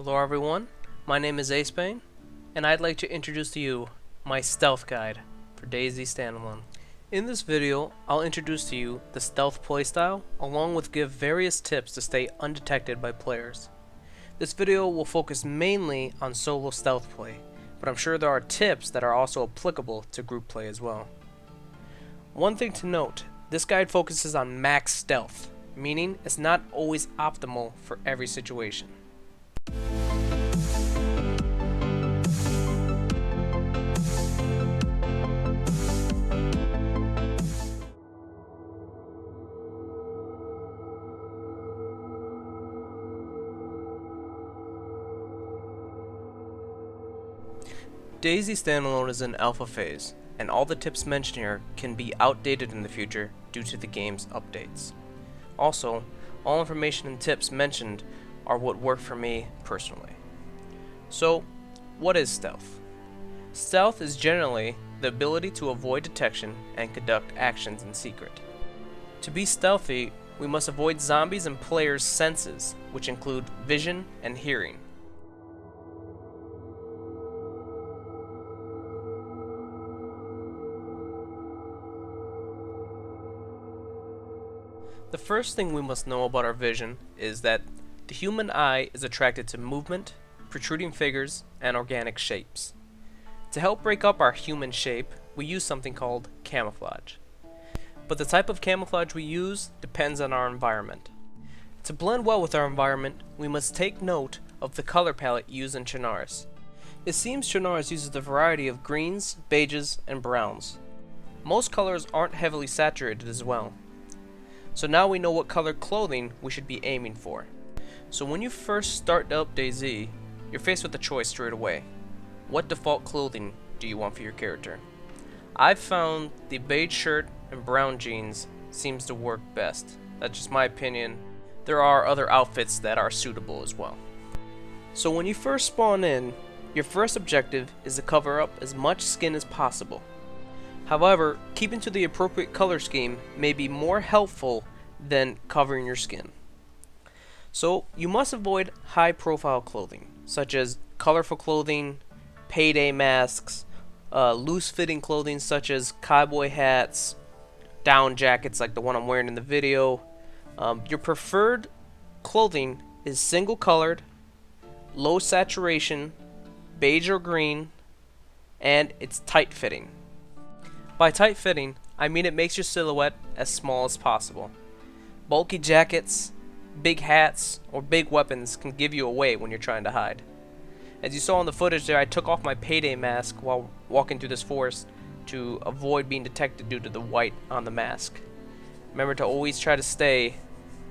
Hello everyone, my name is Acebane, and I'd like to introduce to you my stealth guide for DayZ Standalone. In this video, I'll introduce to you the stealth playstyle, along with give various tips to stay undetected by players. This video will focus mainly on solo stealth play, but I'm sure there are tips that are also applicable to group play as well. One thing to note, this guide focuses on max stealth, meaning it's not always optimal for every situation. DayZ Standalone is in alpha phase, and all the tips mentioned here can be outdated in the future due to the game's updates. Also, all information and tips mentioned are what work for me personally. So, what is stealth? Stealth is generally the ability to avoid detection and conduct actions in secret. To be stealthy, we must avoid zombies and players' senses, which include vision and hearing. The first thing we must know about our vision is that the human eye is attracted to movement, protruding figures, and organic shapes. To help break up our human shape, we use something called camouflage. But the type of camouflage we use depends on our environment. To blend well with our environment, we must take note of the color palette used in Chernarus. It seems Chernarus uses a variety of greens, beiges, and browns. Most colors aren't heavily saturated as well. So now we know what color clothing we should be aiming for. So when you first start up DayZ, you're faced with a choice straight away. What default clothing do you want for your character? I've found the beige shirt and brown jeans seems to work best. That's just my opinion. There are other outfits that are suitable as well. So when you first spawn in, your first objective is to cover up as much skin as possible. However, keeping to the appropriate color scheme may be more helpful than covering your skin. So you must avoid high profile clothing, such as colorful clothing, payday masks, loose fitting clothing such as cowboy hats, down jackets like the one I'm wearing in the video. Your preferred clothing is single colored, low saturation, beige or green, and it's tight fitting. By tight fitting, I mean it makes your silhouette as small as possible. Bulky jackets, big hats, or big weapons can give you away when you're trying to hide. As you saw in the footage there, I took off my payday mask while walking through this forest to avoid being detected due to the white on the mask. Remember to always try to stay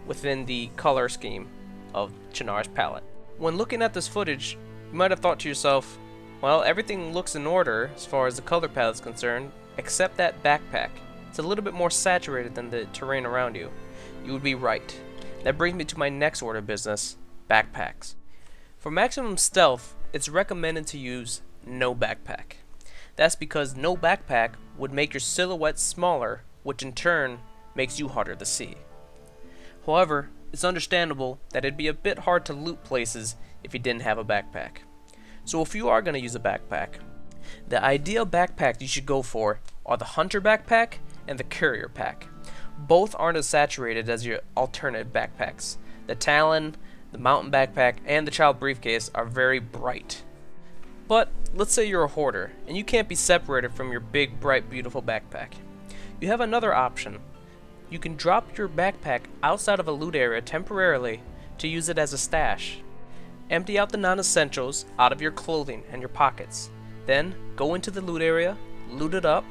within the color scheme of Chernarus palette. When looking at this footage, you might have thought to yourself, well, everything looks in order as far as the color palette is concerned, except that backpack. It's a little bit more saturated than the terrain around you. You would be right. That brings me to my next order of business, backpacks. For maximum stealth, it's recommended to use no backpack. That's because no backpack would make your silhouette smaller, which in turn makes you harder to see. However, it's understandable that it'd be a bit hard to loot places if you didn't have a backpack. So if you are going to use a backpack, the ideal backpack you should go for are the Hunter backpack and the Courier pack. Both aren't as saturated as your alternative backpacks. The Talon, the Mountain backpack, and the Child briefcase are very bright. But let's say you're a hoarder and you can't be separated from your big, bright, beautiful backpack. You have another option. You can drop your backpack outside of a loot area temporarily to use it as a stash. Empty out the non-essentials out of your clothing and your pockets. Then, go into the loot area, loot it up,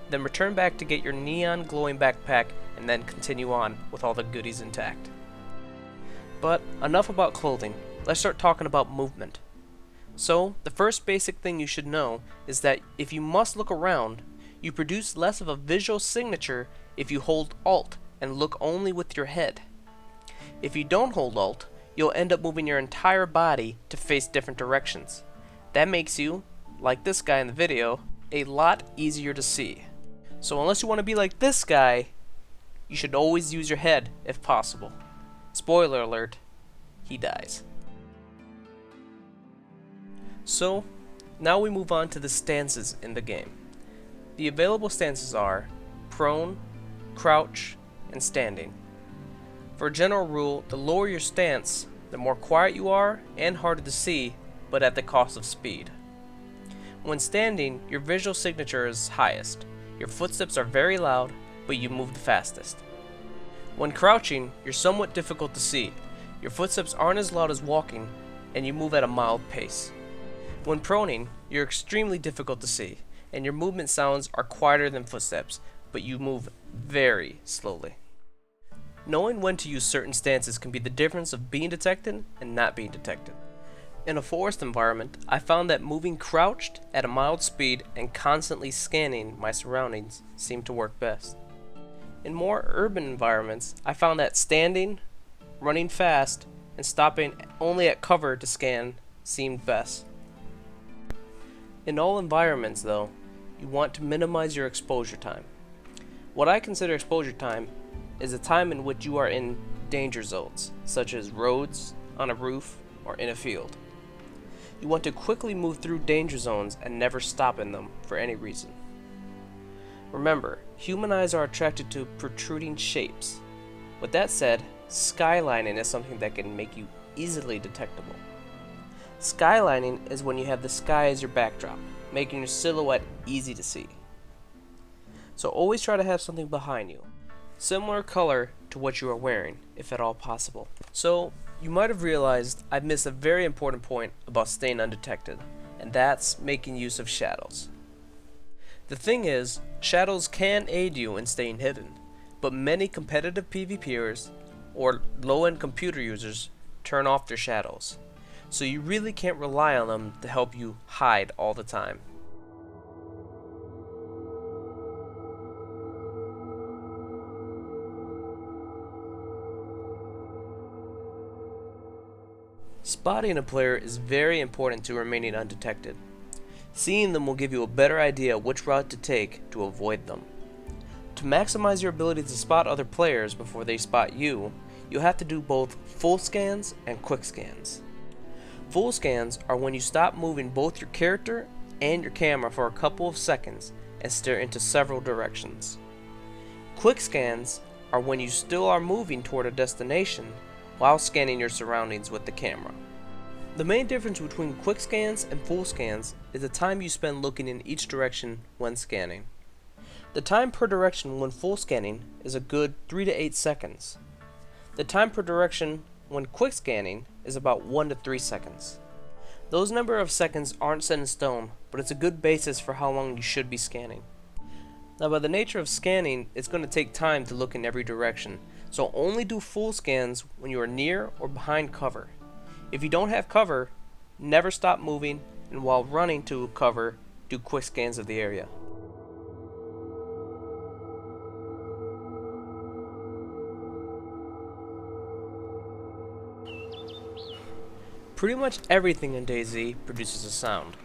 then return back to get your neon glowing backpack and then continue on with all the goodies intact. But enough about clothing, let's start talking about movement. So, the first basic thing you should know is that if you must look around, you produce less of a visual signature if you hold Alt and look only with your head. If you don't hold Alt, you'll end up moving your entire body to face different directions. That makes you, like this guy in the video, a lot easier to see. So unless you want to be like this guy, you should always use your head if possible. Spoiler alert, he dies. So, now we move on to the stances in the game. The available stances are prone, crouch, and standing. For a general rule, the lower your stance, the more quiet you are and harder to see, but at the cost of speed. When standing, your visual signature is highest. Your footsteps are very loud, but you move the fastest. When crouching, you're somewhat difficult to see. Your footsteps aren't as loud as walking, and you move at a mild pace. When proning, you're extremely difficult to see, and your movement sounds are quieter than footsteps, but you move very slowly. Knowing when to use certain stances can be the difference of being detected and not being detected. In a forest environment, I found that moving crouched at a mild speed and constantly scanning my surroundings seemed to work best. In more urban environments, I found that standing, running fast, and stopping only at cover to scan seemed best. In all environments, though, you want to minimize your exposure time. What I consider exposure time is a time in which you are in danger zones, such as roads, on a roof, or in a field. You want to quickly move through danger zones and never stop in them for any reason. Remember, human eyes are attracted to protruding shapes. With that said, skylining is something that can make you easily detectable. Skylining is when you have the sky as your backdrop, making your silhouette easy to see. So always try to have something behind you, similar color to what you are wearing, if at all possible. So, you might have realized I've missed a very important point about staying undetected, and that's making use of shadows. The thing is, shadows can aid you in staying hidden, but many competitive PvPers or low-end computer users turn off their shadows, so you really can't rely on them to help you hide all the time. Spotting a player is very important to remaining undetected. Seeing them will give you a better idea which route to take to avoid them. To maximize your ability to spot other players before they spot you, you'll have to do both full scans and quick scans. Full scans are when you stop moving both your character and your camera for a couple of seconds and stare into several directions. Quick scans are when you still are moving toward a destination while scanning your surroundings with the camera. The main difference between quick scans and full scans is the time you spend looking in each direction when scanning. The time per direction when full scanning is a good 3 to 8 seconds. The time per direction when quick scanning is about 1 to 3 seconds. Those number of seconds aren't set in stone, but it's a good basis for how long you should be scanning. Now, by the nature of scanning, it's going to take time to look in every direction, so only do full scans when you are near or behind cover. If you don't have cover, never stop moving, and while running to cover, do quick scans of the area. Pretty much everything in DayZ produces a sound,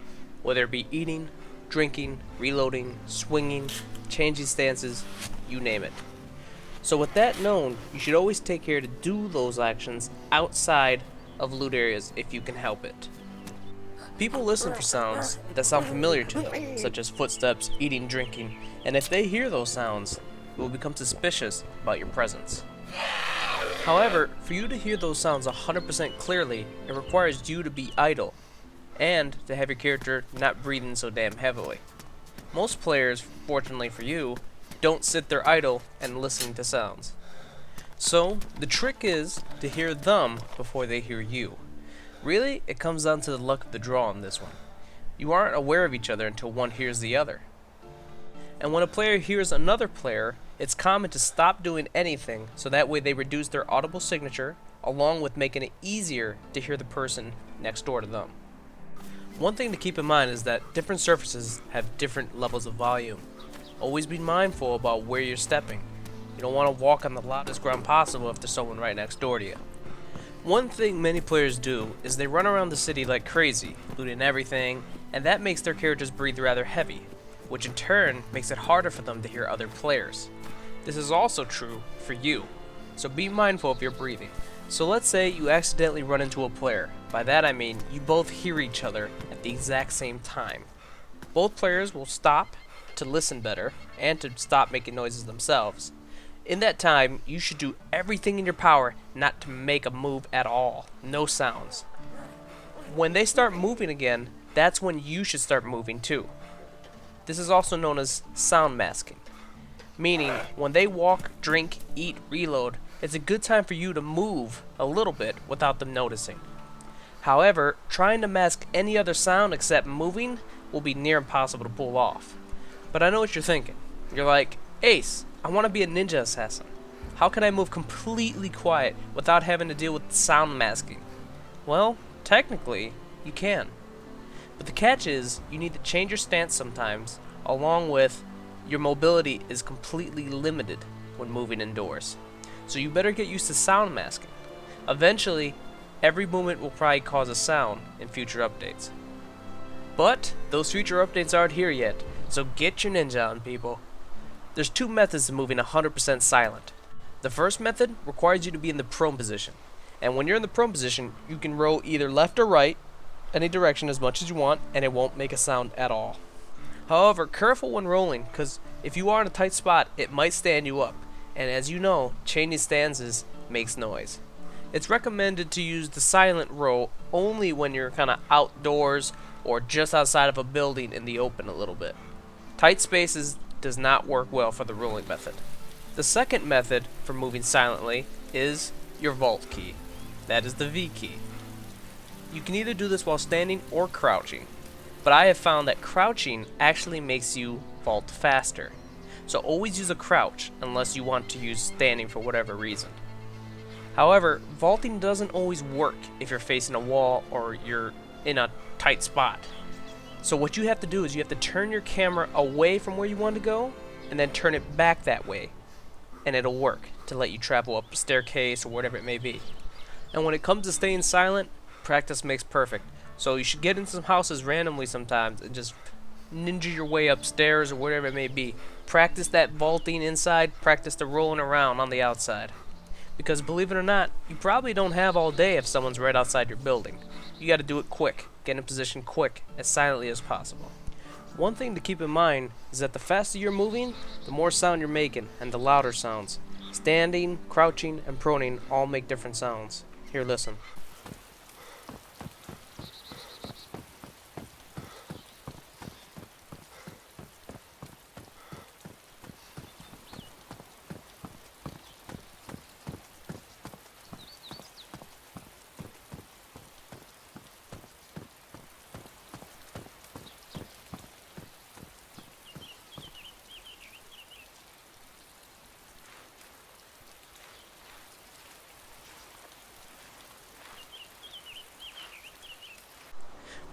whether it be eating, drinking, reloading, swinging, changing stances, you name it. So with that known, you should always take care to do those actions outside of loot areas if you can help it. People listen for sounds that sound familiar to them, such as footsteps, eating, drinking, and if they hear those sounds, they will become suspicious about your presence. However, for you to hear those sounds 100% clearly, it requires you to be idle, and to have your character not breathing so damn heavily. Most players, fortunately for you, don't sit there idle and listen to sounds. So, the trick is to hear them before they hear you. Really, it comes down to the luck of the draw on this one. You aren't aware of each other until one hears the other. And when a player hears another player, it's common to stop doing anything so that way they reduce their audible signature, along with making it easier to hear the person next door to them. One thing to keep in mind is that different surfaces have different levels of volume. Always be mindful about where you're stepping. You don't want to walk on the loudest ground possible if there's someone right next door to you. One thing many players do is they run around the city like crazy, looting everything, and that makes their characters breathe rather heavy, which in turn makes it harder for them to hear other players. This is also true for you, so be mindful of your breathing. So let's say you accidentally run into a player. By that I mean you both hear each other at the exact same time. Both players will stop to listen better and to stop making noises themselves. In that time, you should do everything in your power not to make a move at all. No sounds. When they start moving again, that's when you should start moving too. This is also known as sound masking, meaning when they walk, drink, eat, reload, it's a good time for you to move a little bit without them noticing. However, trying to mask any other sound except moving will be near impossible to pull off. But I know what you're thinking. You're like, Ace, I want to be a ninja assassin. How can I move completely quiet without having to deal with sound masking? Well, technically, you can. But the catch is, you need to change your stance sometimes, along with your mobility is completely limited when moving indoors. So you better get used to sound masking. Eventually, every movement will probably cause a sound in future updates. But those future updates aren't here yet, so get your ninja on, people. There's two methods of moving 100% silent. The first method requires you to be in the prone position. And when you're in the prone position, you can roll either left or right, any direction as much as you want, and it won't make a sound at all. However, careful when rolling, because if you are in a tight spot, it might stand you up. And as you know, changing stances makes noise. It's recommended to use the silent roll only when you're kind of outdoors or just outside of a building in the open a little bit. Tight spaces does not work well for the rolling method. The second method for moving silently is your vault key. That is the V key. You can either do this while standing or crouching, but I have found that crouching actually makes you vault faster. So always use a crouch unless you want to use standing for whatever reason. However, vaulting doesn't always work if you're facing a wall or you're in a tight spot. So what you have to do is you have to turn your camera away from where you want to go and then turn it back that way, and it'll work to let you travel up a staircase or whatever it may be. And when it comes to staying silent, practice makes perfect. So you should get into some houses randomly sometimes and just ninja your way upstairs or whatever it may be. Practice that vaulting inside, practice the rolling around on the outside. Because believe it or not, you probably don't have all day if someone's right outside your building. You gotta do it quick, get in position quick, as silently as possible. One thing to keep in mind is that the faster you're moving, the more sound you're making, and the louder sounds. Standing, crouching, and proning all make different sounds. Here, listen.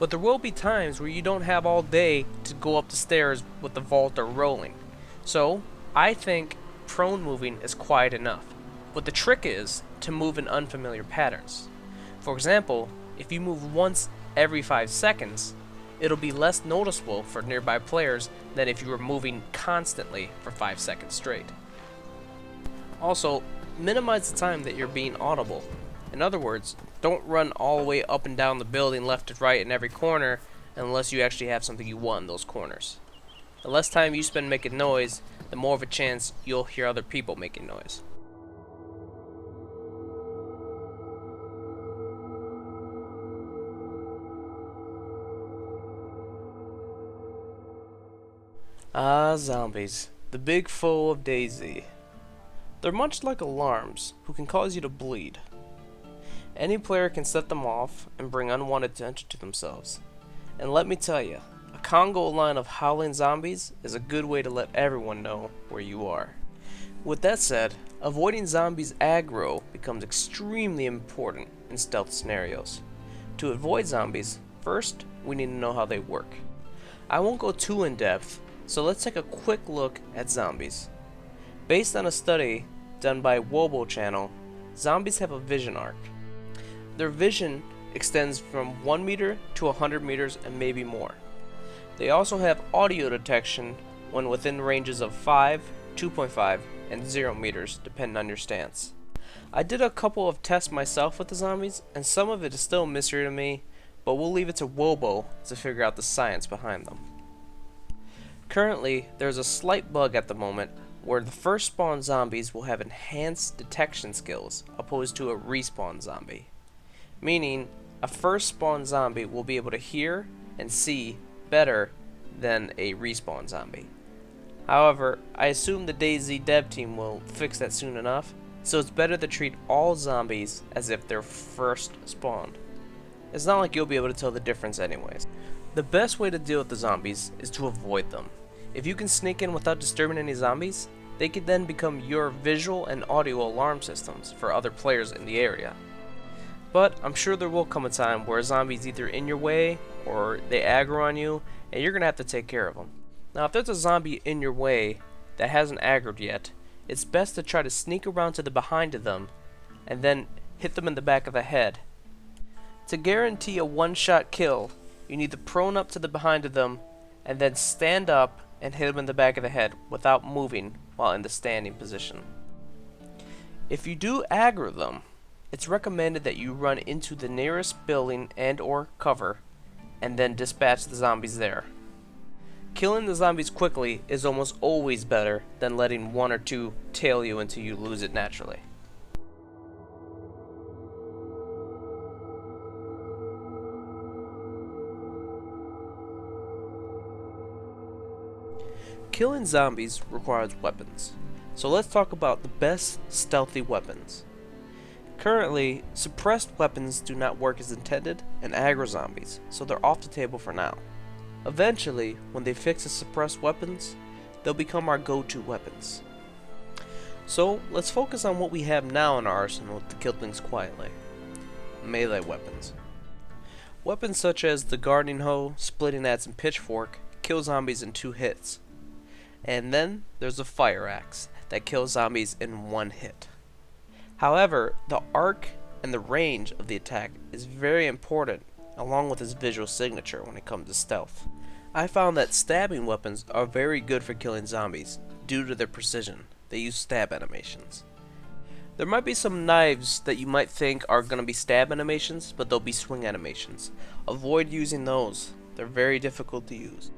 But there will be times where you don't have all day to go up the stairs with the vault or rolling. So, I think prone moving is quiet enough. But the trick is to move in unfamiliar patterns. For example, if you move once every 5 seconds, it'll be less noticeable for nearby players than if you were moving constantly for 5 seconds straight. Also, minimize the time that you're being audible. In other words, don't run all the way up and down the building left to right in every corner unless you actually have something you want in those corners. The less time you spend making noise, the more of a chance you'll hear other people making noise. Ah, zombies, the big foe of DayZ. They're much like alarms, who can cause you to bleed. Any player can set them off and bring unwanted attention to themselves. And let me tell you, a Congo line of howling zombies is a good way to let everyone know where you are. With that said, avoiding zombies aggro becomes extremely important in stealth scenarios. To avoid zombies, first we need to know how they work. I won't go too in depth, so let's take a quick look at zombies. Based on a study done by Wobo Channel, zombies have a vision arc. Their vision extends from 1 meter to 100 meters and maybe more. They also have audio detection when within ranges of 5, 2.5, and 0 meters depending on your stance. I did a couple of tests myself with the zombies, and some of it is still a mystery to me, but we'll leave it to Wobo to figure out the science behind them. Currently, there's a slight bug at the moment where the first spawn zombies will have enhanced detection skills opposed to a respawn zombie. Meaning, a first spawn zombie will be able to hear and see better than a respawn zombie. However, I assume the DayZ dev team will fix that soon enough, so it's better to treat all zombies as if they're first spawned. It's not like you'll be able to tell the difference anyways. The best way to deal with the zombies is to avoid them. If you can sneak in without disturbing any zombies, they could then become your visual and audio alarm systems for other players in the area. But I'm sure there will come a time where a zombie's either in your way or they aggro on you and you're going to have to take care of them. Now if there's a zombie in your way that hasn't aggroed yet, it's best to try to sneak around to the behind of them and then hit them in the back of the head. To guarantee a one-shot kill, you need to prone up to the behind of them and then stand up and hit them in the back of the head without moving while in the standing position. If you do aggro them, it's recommended that you run into the nearest building and or cover and then dispatch the zombies there. Killing the zombies quickly is almost always better than letting one or two tail you until you lose it naturally. Killing zombies requires weapons, so let's talk about the best stealthy weapons. Currently, suppressed weapons do not work as intended and aggro zombies, so they're off the table for now. Eventually, when they fix the suppressed weapons, they'll become our go-to weapons. So, let's focus on what we have now in our arsenal to kill things quietly. Melee weapons. Weapons such as the gardening hoe, splitting axe, and pitchfork kill zombies in 2 hits. And then there's a fire axe that kills zombies in 1 hit. However, the arc and the range of the attack is very important, along with its visual signature when it comes to stealth. I found that stabbing weapons are very good for killing zombies due to their precision. They use stab animations. There might be some knives that you might think are going to be stab animations, but they'll be swing animations. Avoid using those. They're very difficult to use.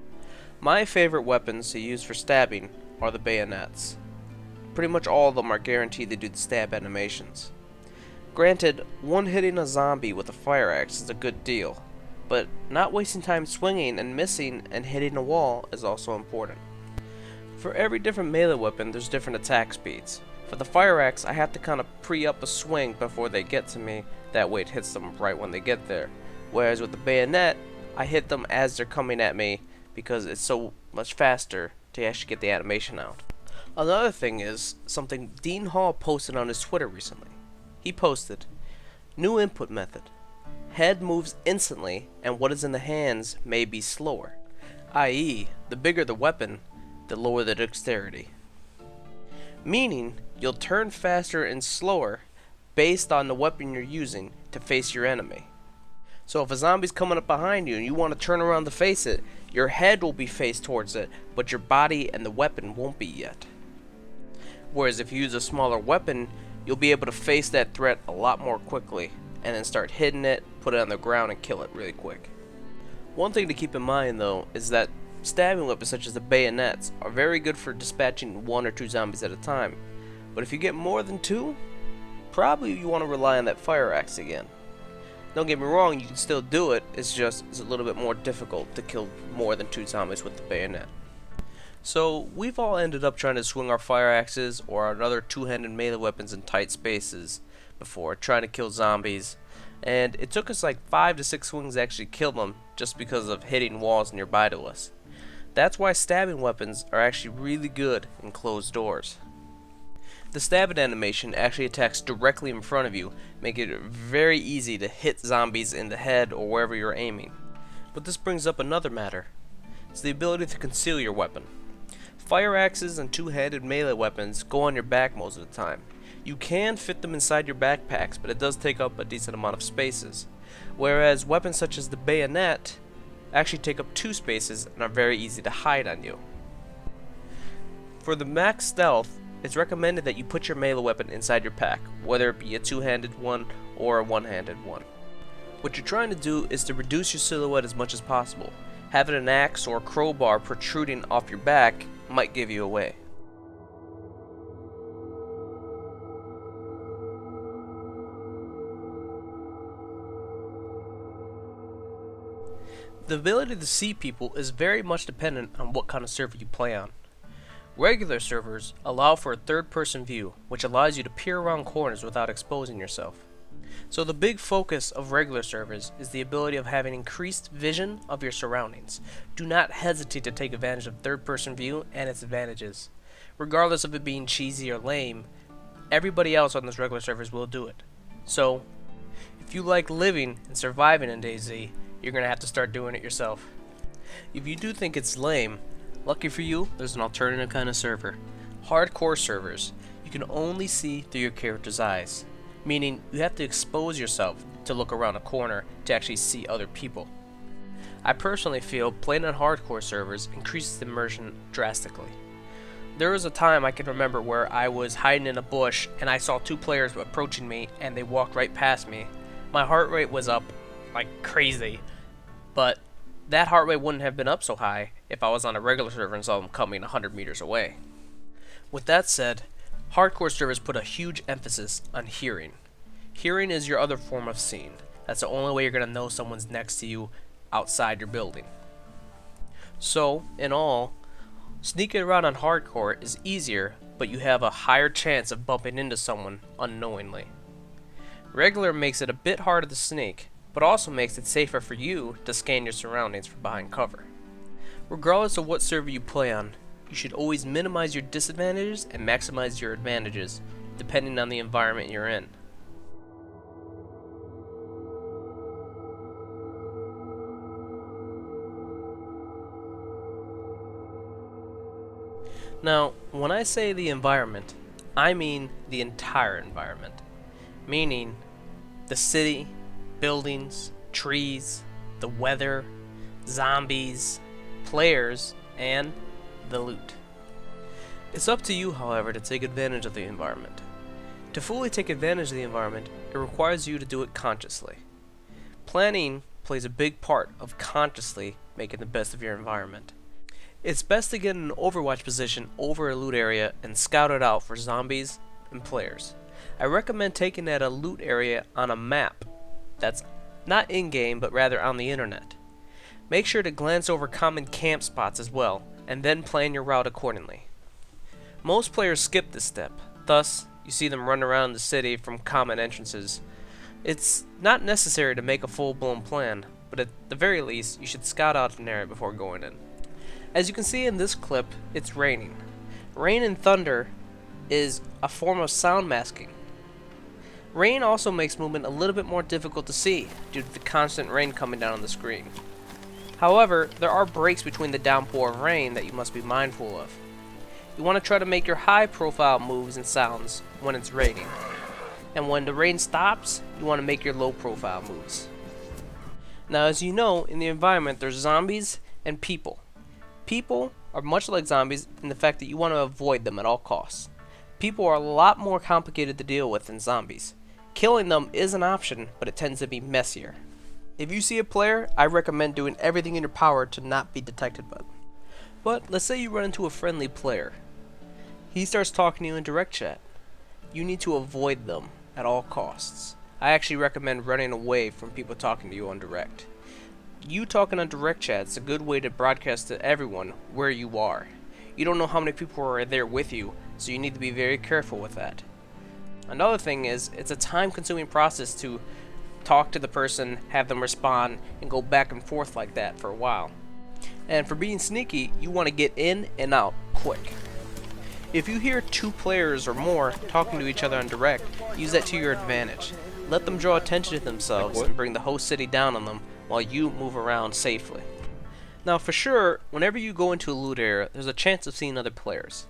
My favorite weapons to use for stabbing are the bayonets. Pretty much all of them are guaranteed to do the stab animations. Granted, one-hitting a zombie with a fire axe is a good deal, but not wasting time swinging and missing and hitting a wall is also important. For every different melee weapon, there's different attack speeds. For the fire axe, I have to kind of pre-up a swing before they get to me, that way it hits them right when they get there. Whereas with the bayonet, I hit them as they're coming at me because it's so much faster to actually get the animation out. Another thing is something Dean Hall posted on his Twitter recently. He posted, "New input method. Head moves instantly and what is in the hands may be slower. I.e., the bigger the weapon, the lower the dexterity. Meaning, you'll turn faster and slower based on the weapon you're using to face your enemy. So if a zombie's coming up behind you and you want to turn around to face it, your head will be faced towards it, but your body and the weapon won't be yet. Whereas if you use a smaller weapon, you'll be able to face that threat a lot more quickly, and then start hitting it, put it on the ground, and kill it really quick. One thing to keep in mind though, is that stabbing weapons such as the bayonets are very good for dispatching 1 or 2 zombies at a time, but if you get more than 2, probably you want to rely on that fire axe again. Don't get me wrong, you can still do it, it's a little bit more difficult to kill more than 2 zombies with the bayonet. So, we've all ended up trying to swing our fire axes or our other two-handed melee weapons in tight spaces before, trying to kill zombies, and it took us like 5 to 6 swings to actually kill them just because of hitting walls nearby to us. That's why stabbing weapons are actually really good in closed doors. The stabbing animation actually attacks directly in front of you, making it very easy to hit zombies in the head or wherever you're aiming. But this brings up another matter. It's the ability to conceal your weapon. Fire axes and two-handed melee weapons go on your back most of the time. You can fit them inside your backpacks, but it does take up a decent amount of spaces. Whereas weapons such as the bayonet actually take up 2 spaces and are very easy to hide on you. For the max stealth, it's recommended that you put your melee weapon inside your pack, whether it be a two-handed one or a one-handed one. What you're trying to do is to reduce your silhouette as much as possible. Having an axe or a crowbar protruding off your back might give you away. The ability to see people is very much dependent on what kind of server you play on. Regular servers allow for a third-person view, which allows you to peer around corners without exposing yourself. So the big focus of regular servers is the ability of having increased vision of your surroundings. Do not hesitate to take advantage of third-person view and its advantages. Regardless of it being cheesy or lame, everybody else on those regular servers will do it. So, if you like living and surviving in DayZ, you're going to have to start doing it yourself. If you do think it's lame, lucky for you, there's an alternative kind of server. Hardcore servers. You can only see through your character's eyes, meaning you have to expose yourself to look around a corner to actually see other people. I personally feel playing on hardcore servers increases immersion drastically. There was a time I can remember where I was hiding in a bush and I saw two players approaching me and they walked right past me. My heart rate was up like crazy, but that heart rate wouldn't have been up so high if I was on a regular server and saw them coming 100 meters away. With that said, hardcore servers put a huge emphasis on hearing. Hearing is your other form of seeing. That's the only way you're going to know someone's next to you outside your building. So, in all, sneaking around on hardcore is easier, but you have a higher chance of bumping into someone unknowingly. Regular makes it a bit harder to sneak, but also makes it safer for you to scan your surroundings from behind cover. Regardless of what server you play on, you should always minimize your disadvantages and maximize your advantages, depending on the environment you're in. Now, when I say the environment, I mean the entire environment, meaning the city, buildings, trees, the weather, zombies, players, and the loot. It's up to you, however, to take advantage of the environment. To fully take advantage of the environment, it requires you to do it consciously. Planning plays a big part of consciously making the best of your environment. It's best to get in an overwatch position over a loot area and scout it out for zombies and players. I recommend taking that a loot area on a map that's not in-game but rather on the internet. Make sure to glance over common camp spots as well, and then plan your route accordingly. Most players skip this step, thus you see them run around the city from common entrances. It's not necessary to make a full-blown plan, but at the very least you should scout out an area before going in. As you can see in this clip, it's raining. Rain and thunder is a form of sound masking. Rain also makes movement a little bit more difficult to see due to the constant rain coming down on the screen. However, there are breaks between the downpour of rain that you must be mindful of. You want to try to make your high profile moves and sounds when it's raining. And when the rain stops, you want to make your low profile moves. Now, as you know, in the environment there's zombies and people. People are much like zombies in the fact that you want to avoid them at all costs. People are a lot more complicated to deal with than zombies. Killing them is an option, but it tends to be messier. If you see a player, I recommend doing everything in your power to not be detected by them. But let's say you run into a friendly player. He starts talking to you in direct chat. You need to avoid them at all costs. I actually recommend running away from people talking to you on direct. You talking on direct chat is a good way to broadcast to everyone where you are. You don't know how many people are there with you, so you need to be very careful with that. Another thing is, it's a time-consuming process to talk to the person, have them respond, and go back and forth like that for a while. And for being sneaky, you want to get in and out quick. If you hear two players or more talking to each other on direct, use that to your advantage. Let them draw attention to themselves and bring the whole city down on them while you move around safely. Now for sure, whenever you go into a loot area, there's a chance of seeing other players.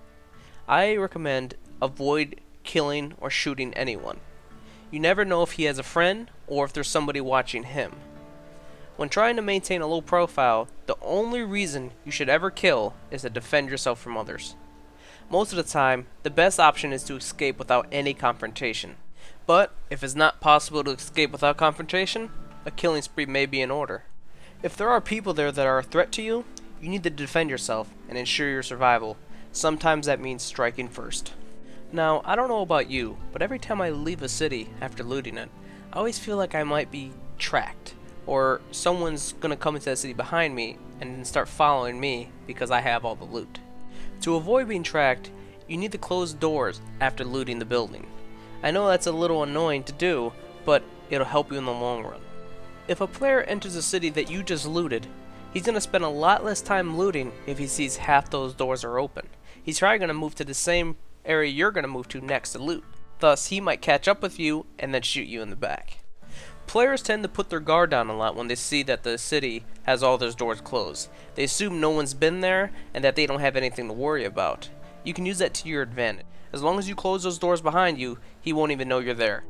I recommend avoid killing or shooting anyone. You never know if he has a friend or if there's somebody watching him. When trying to maintain a low profile, the only reason you should ever kill is to defend yourself from others. Most of the time, the best option is to escape without any confrontation. But if it's not possible to escape without confrontation, a killing spree may be in order. If there are people there that are a threat to you, you need to defend yourself and ensure your survival. Sometimes that means striking first. Now, I don't know about you, but every time I leave a city after looting it, I always feel like I might be tracked, or someone's gonna come into the city behind me and start following me because I have all the loot. To avoid being tracked, you need to close doors after looting the building. I know that's a little annoying to do, but it'll help you in the long run. If a player enters a city that you just looted, he's going to spend a lot less time looting if he sees half those doors are open. He's probably going to move to the same area you're going to move to next to loot. Thus, he might catch up with you and then shoot you in the back. Players tend to put their guard down a lot when they see that the city has all those doors closed. They assume no one's been there and that they don't have anything to worry about. You can use that to your advantage. As long as you close those doors behind you, he won't even know you're there.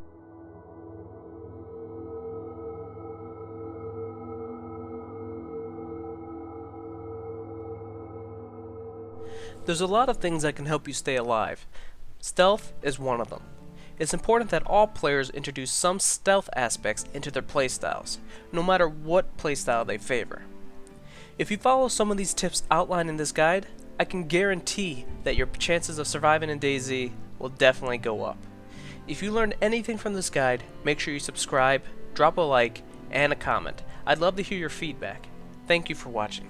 There's a lot of things that can help you stay alive. Stealth is one of them. It's important that all players introduce some stealth aspects into their playstyles, no matter what playstyle they favor. If you follow some of these tips outlined in this guide, I can guarantee that your chances of surviving in DayZ will definitely go up. If you learned anything from this guide, make sure you subscribe, drop a like, and a comment. I'd love to hear your feedback. Thank you for watching.